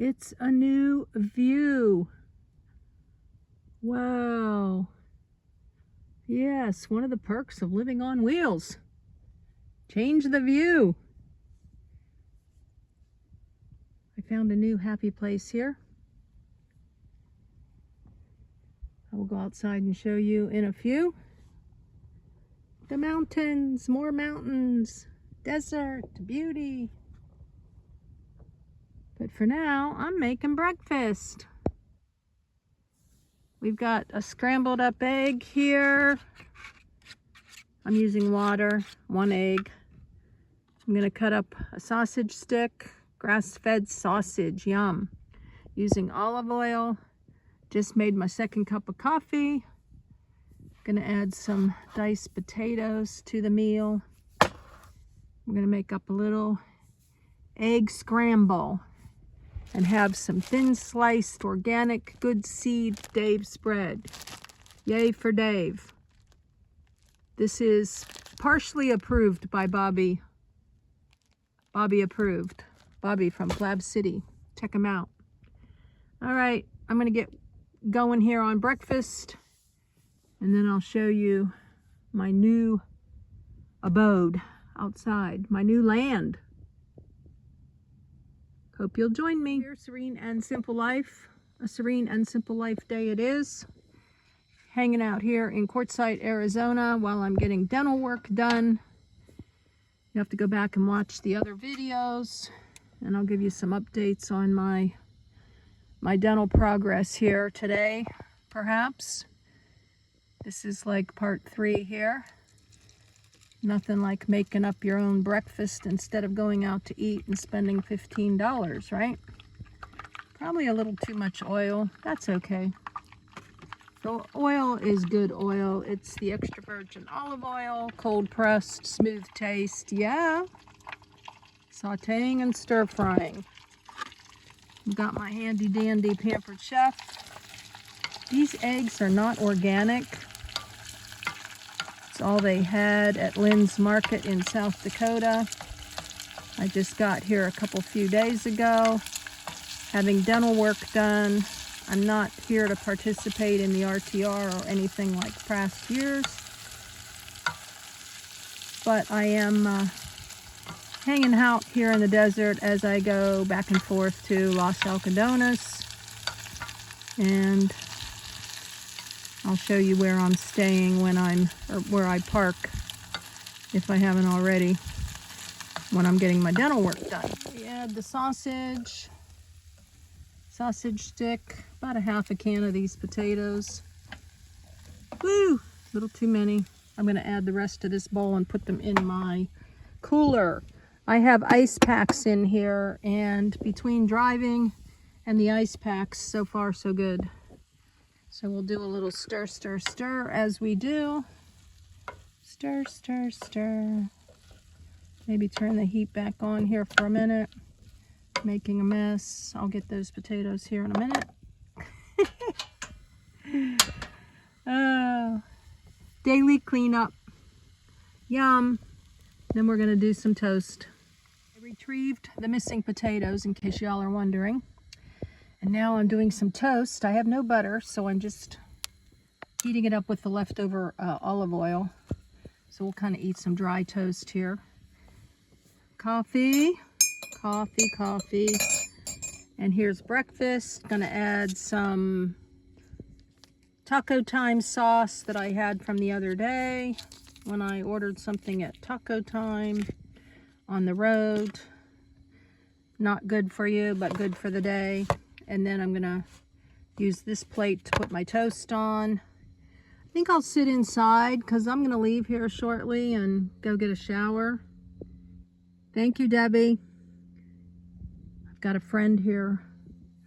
It's a new view. Wow. Yes, one of the perks of living on wheels. Change the view. I found a new happy place here. I will go outside and show you in a few. The mountains, more mountains, desert, beauty. But for now, I'm making breakfast. We've got a scrambled up egg here. I'm using water, 1 egg. I'm gonna cut up a sausage stick, grass-fed sausage, yum. Using olive oil. Just made my 2nd cup of coffee. Gonna add some diced potatoes to the meal. I'm gonna make up a little egg scramble and have some thin sliced organic good seed Dave's bread. Yay for Dave. This is partially approved by Bobby. Bobby approved. Bobby from Flab City. Check him out. All right, I'm gonna get going here on breakfast, and then I'll show you my new abode outside, my new land. Hope you'll join me. Here, serene and simple life. A serene and simple life day it is. Hanging out here in Quartzsite, Arizona while I'm getting dental work done. You have to go back and watch the other videos, and I'll give you some updates on my dental progress here today, perhaps. This is like part 3 here. Nothing like making up your own breakfast instead of going out to eat and spending $15, right? Probably a little too much oil. That's okay. The oil is good oil. It's the extra virgin olive oil, cold pressed, smooth taste. Yeah. Sauteing and stir frying. I've got my handy dandy Pampered Chef. These eggs are not organic. It's all they had at Lynn's Market in South Dakota. I just got here a few days ago, having dental work done. I'm not here to participate in the RTR or anything like past years, but I am hanging out here in the desert as I go back and forth to Los Alcadones, and I'll show you where I'm staying when where I park, if I haven't already, when I'm getting my dental work done. We add the sausage stick, about a half a can of these potatoes. Woo, a little too many. I'm gonna add the rest of this bowl and put them in my cooler. I have ice packs in here, and between driving and the ice packs, so far so good. So we'll do a little stir, stir, stir as we do. Stir, stir, stir. Maybe turn the heat back on here for a minute. Making a mess. I'll get those potatoes here in a minute. Daily cleanup. Yum. Then we're gonna do some toast. I retrieved the missing potatoes, in case y'all are wondering. And now I'm doing some toast. I have no butter, so I'm just heating it up with the leftover olive oil. So we'll kind of eat some dry toast here. Coffee, coffee, coffee. And here's breakfast. Gonna add some Taco Time sauce that I had from the other day when I ordered something at Taco Time on the road. Not good for you, but good for the day. And then I'm gonna use this plate to put my toast on. I think I'll sit inside because I'm gonna leave here shortly and go get a shower. Thank you, Debbie. I've got a friend here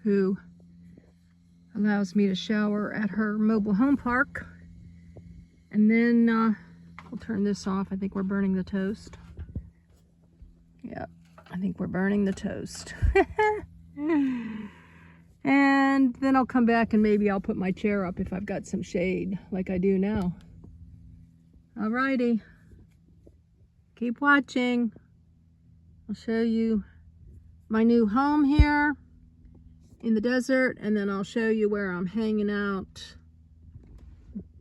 who allows me to shower at her mobile home park. And then we'll turn this off. I think we're burning the toast. Yep, I think we're burning the toast. And then I'll come back and maybe I'll put my chair up if I've got some shade, like I do now. Alrighty. Keep watching. I'll show you my new home here. in the desert, and then I'll show you where I'm hanging out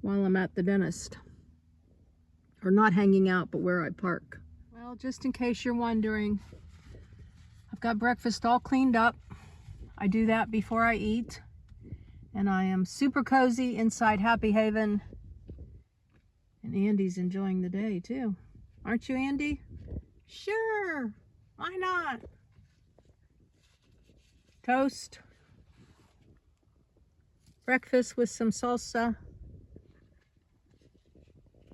while I'm at the dentist. Or not hanging out, but where I park. Well, just in case you're wondering, I've got breakfast all cleaned up. I do that before I eat. And I am super cozy inside Happy Haven. And Andy's enjoying the day too. Aren't you, Andy? Sure, why not? Toast. Breakfast with some salsa.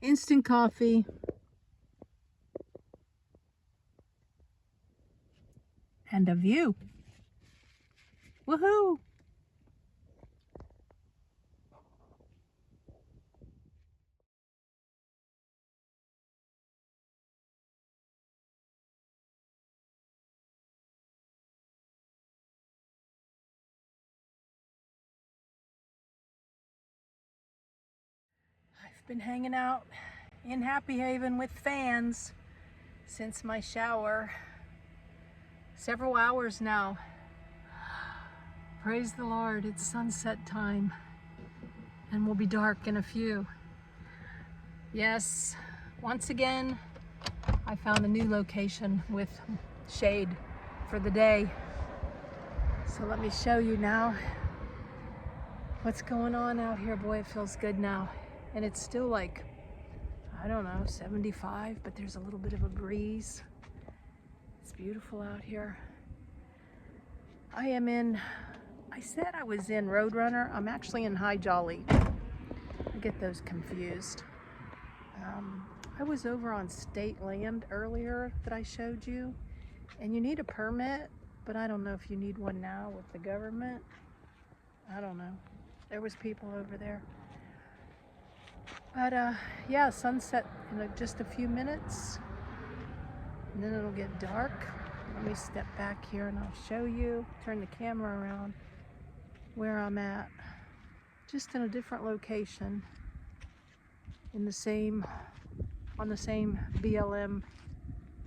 Instant coffee. And a view. Woohoo! I've been hanging out in Happy Haven with fans since my shower. Several hours now. Praise the Lord, it's sunset time and we'll be dark in a few. Yes, once again, I found a new location with shade for the day. So let me show you now what's going on out here. Boy, it feels good now. And it's still like, I don't know, 75, but there's a little bit of a breeze. It's beautiful out here. I said I was in Roadrunner. I'm actually in High Jolly. I get those confused. I was over on state land earlier that I showed you, and you need a permit, but I don't know if you need one now with the government. I don't know. There was people over there. But yeah, sunset in just a few minutes, and then it'll get dark. Let me step back here and I'll show you, turn the camera around where I'm at. Just in a different location in the same, on the same BLM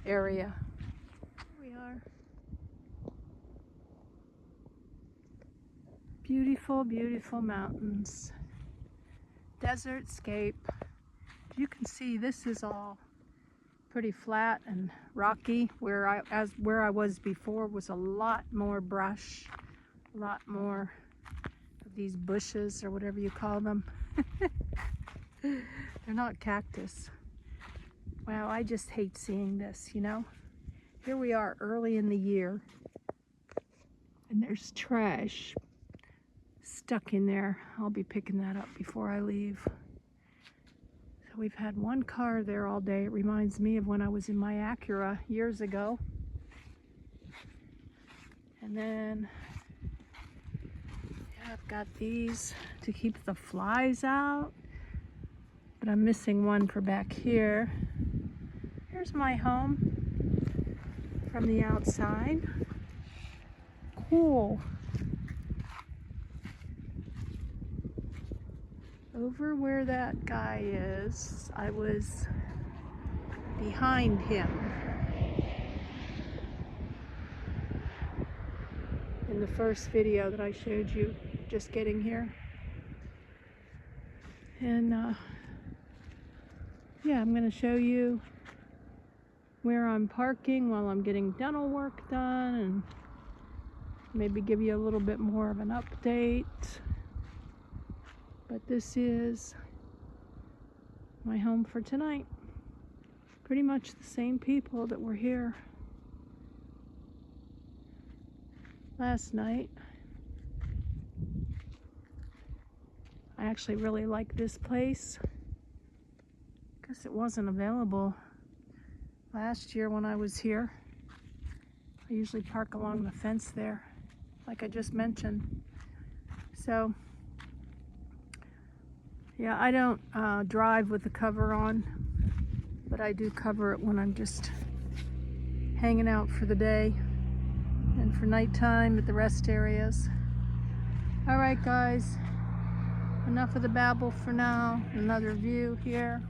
area. Here we are. Beautiful, beautiful mountains. Desert scape. You can see this is all pretty flat and rocky. Where I was before was a lot more brush, a lot more of these bushes or whatever you call them. They're not cactus. Wow, I just hate seeing this, you know. Here we are early in the year and there's trash stuck in there. I'll be picking that up before I leave. So we've had one car there all day. It reminds me of when I was in my Acura years ago. And then yeah, I've got these to keep the flies out, but I'm missing one for back here. Here's my home from the outside. Cool. Over where that guy is, I was behind him in the first video that I showed you just getting here. And yeah, I'm going to show you where I'm parking while I'm getting dental work done and maybe give you a little bit more of an update. But this is my home for tonight. Pretty much the same people that were here last night. I actually really like this place because it wasn't available last year when I was here. I usually park along the fence there, like I just mentioned. So yeah, I don't drive with the cover on, but I do cover it when I'm just hanging out for the day and for nighttime at the rest areas. All right, guys, enough of the babble for now. Another view here.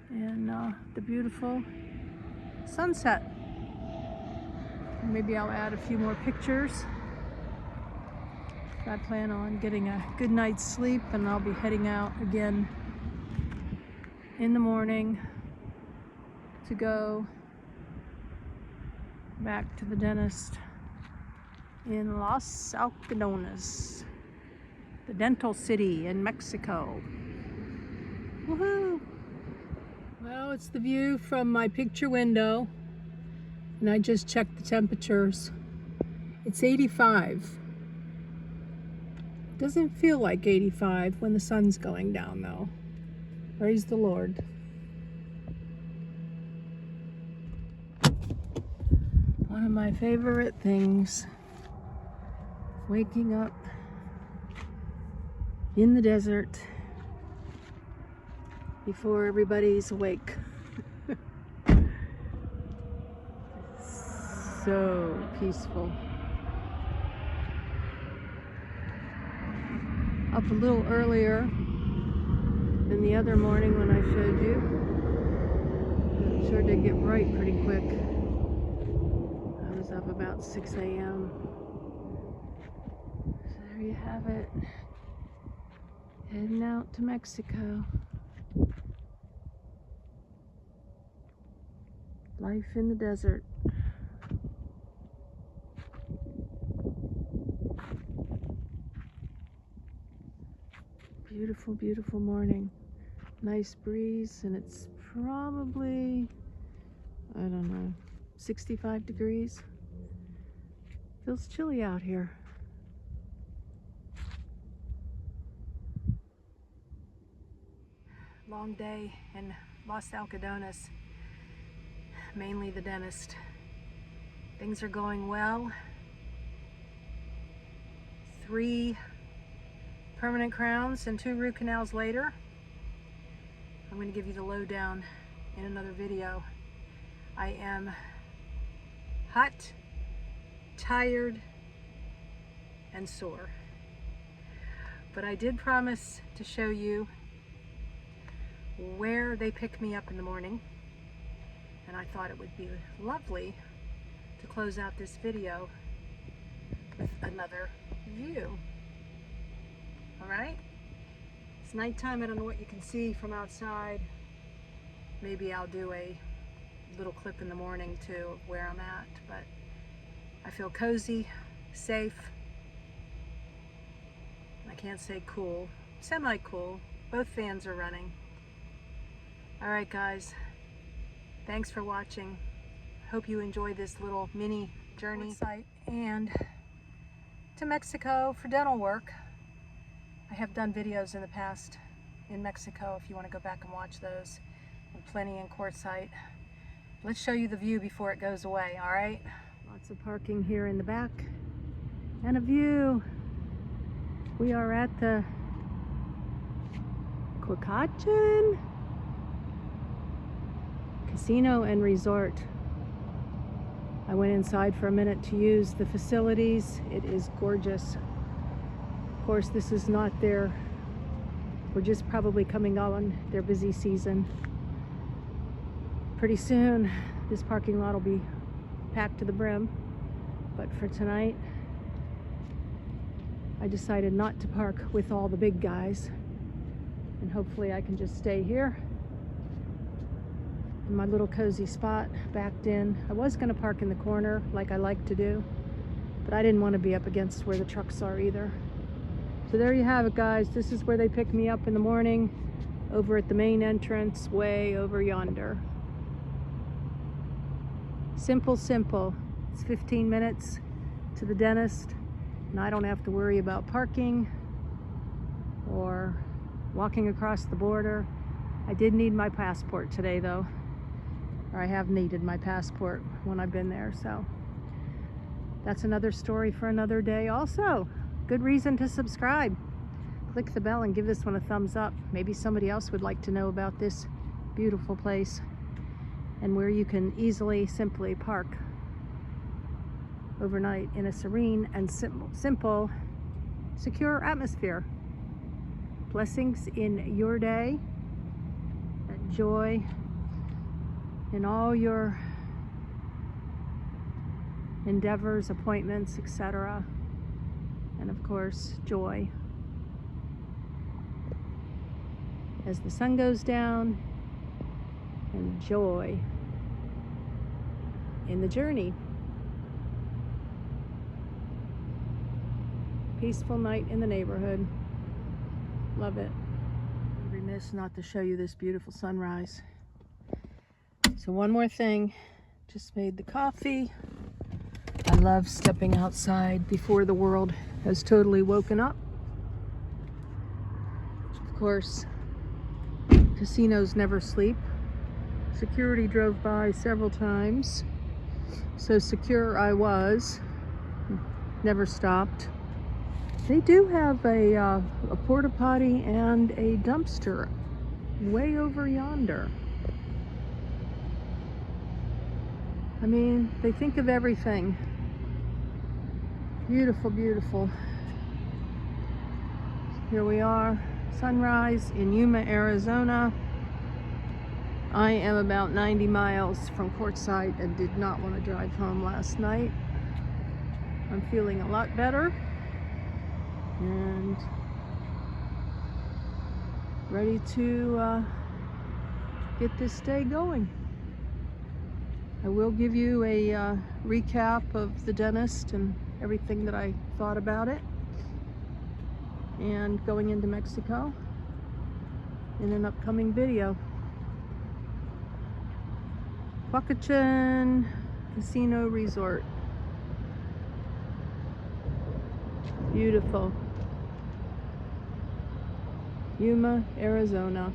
And the beautiful sunset. Maybe I'll add a few more pictures. I plan on getting a good night's sleep, and I'll be heading out again in the morning to go back to the dentist in Los Algodones, the dental city in Mexico. Woohoo! Well, it's the view from my picture window, and I just checked the temperatures. It's 85. Doesn't feel like 85 when the sun's going down though. Praise the Lord. One of my favorite things, waking up in the desert before everybody's awake. So peaceful. Up a little earlier than the other morning when I showed you. It sure did get bright pretty quick. I was up about 6 a.m. So there you have it. Heading out to Mexico. Life in the desert. Beautiful, beautiful morning. Nice breeze, and it's probably, I don't know, 65 degrees. Feels chilly out here. Long day in Los Algodones, mainly the dentist. Things are going well. 3 permanent crowns and 2 root canals later. I'm going to give you the lowdown in another video. I am hot, tired, and sore. But I did promise to show you where they pick me up in the morning, and I thought it would be lovely to close out this video with another view. Alright? It's nighttime. I don't know what you can see from outside. Maybe I'll do a little clip in the morning too of where I'm at, but I feel cozy, safe. I can't say cool. Semi-cool. Both fans are running. Alright guys, thanks for watching. Hope you enjoyed this little mini journey site and to Mexico for dental work. I have done videos in the past in Mexico if you want to go back and watch those, and plenty in Quartzsite. Let's show you the view before it goes away, alright? Lots of parking here in the back and a view. We are at the cottage Casino and Resort. I went inside for a minute to use the facilities. It is gorgeous. Of course, this is not their, we're just probably coming on their busy season. Pretty soon, this parking lot will be packed to the brim. But for tonight, I decided not to park with all the big guys. And hopefully I can just stay here in my little cozy spot, backed in. I was gonna park in the corner like I like to do, but I didn't want to be up against where the trucks are either. So there you have it guys. This is where they pick me up in the morning, over at the main entrance, way over yonder. Simple, simple. It's 15 minutes to the dentist, and I don't have to worry about parking or walking across the border. I did need my passport today though, or I have needed my passport when I've been there, so that's another story for another day. Also, good reason to subscribe. Click the bell and give this one a thumbs up. Maybe somebody else would like to know about this beautiful place and where you can easily, simply park overnight in a serene and simple, secure atmosphere. Blessings in your day, joy in all your endeavors, appointments, etc. And of course, joy. As the sun goes down, and joy in the journey. Peaceful night in the neighborhood. Love it. I'd be remiss not to show you this beautiful sunrise. So one more thing, just made the coffee. I love stepping outside before the world has totally woken up. Of course, casinos never sleep. Security drove by several times, so secure I was. Never stopped. They do have a porta potty and a dumpster way over yonder. I mean, they think of everything. Beautiful, beautiful. Here we are, sunrise in Yuma, Arizona. I am about 90 miles from Quartzsite and did not want to drive home last night. I'm feeling a lot better and ready to get this day going. I will give you a recap of the dentist and everything that I thought about it and going into Mexico in an upcoming video. Huacachin Casino Resort. Beautiful. Yuma, Arizona.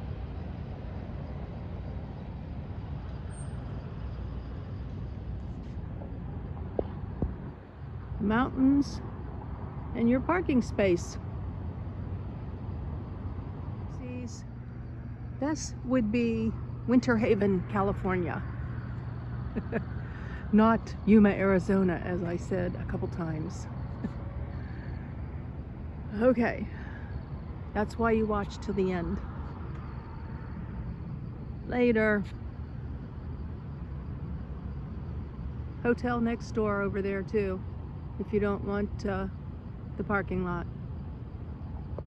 Mountains and your parking space. This would be Winter Haven, California. Not Yuma, Arizona, as I said a couple times. Okay, that's why you watch till the end. Later. Hotel next door over there too, if you don't want the parking lot.